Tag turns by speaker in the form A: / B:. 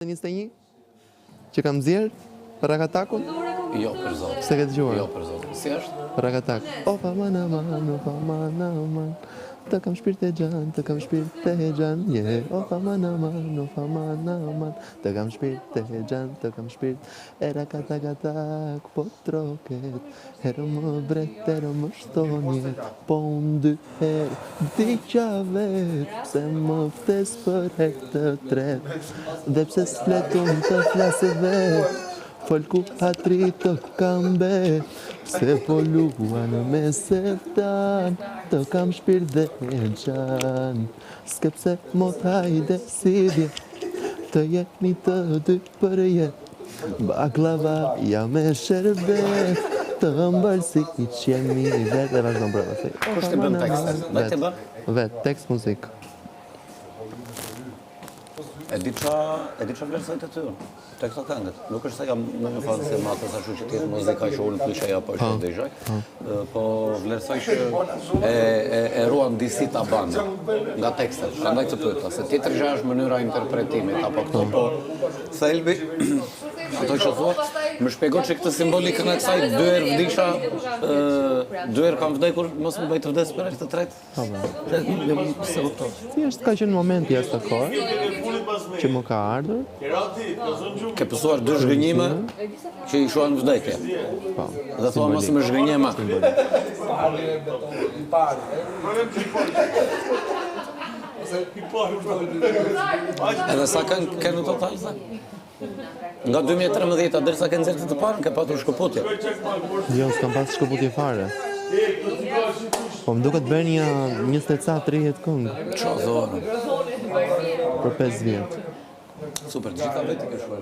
A: 21 që kam nxjerr Rakatakun?
B: Jo, për zotin.
A: Se ke dëgjuar?
B: Jo, për zotin. Si është?
A: Rakatak. O pa mana man, o pa mana man, të kam shpirt e gjan, të kam shpirt e gjan, yeah. O pa mana man, o pa mana man, të kam shpirt e gjan, të kam shpirt. E Rakatakatak, po troket, herë më bret, herë më shtonjet, po unë dy herë, diqa vet, pse më ftes për herë të tret, dhe pse s'fletum të flasë vet. Folku hatri të kambe, se po luan me septan, të kam shpirt dhe e gjan. Skepse mot hajde si dje, të jeni të dy për jet. Baklava ja me sherbet, të ëmbël si i qemi vet. Dhe vazhdon brava thej.
B: Kush të bën tekstet? Vetë të bën?
A: Vet, tekst muzik.
B: E di qa vlerësoj të ty, të këto këngët. Nuk është se jam në një fazë se matës ashtu që tjetë muzika që unë klisheja po që dëgjoj, po vlerësoj që e ruan disi ta banë nga tekstet, prandaj të pyeta, se tjetër gjë është mënyra e interpretimit, apo këto, po thelbi, ato që thua, më shpjego që këtë simbolikën e kësaj, dy herë vdisha, dy herë kam vdekur, mos më bëj të vdes për herë të tretë. Se kuptoj.
A: Thjesht ka qenë momenti jashtëkor që më ka ardhur.
B: Ke pësuar dy zhgënjime që i shuan vdekje. Dhe thua mos më zhgënjema. Edhe sa kanë në total, sa? Nga 2013 derisa ke nxjerrë të parën, ke patur shkëputje.
A: Jo, s'kam pas shkëputje fare. Po më duket bërë një 20-30 këngë.
B: Qa zonë?
A: Për 5 vjet.
B: Super, gjitha veti ke shuar.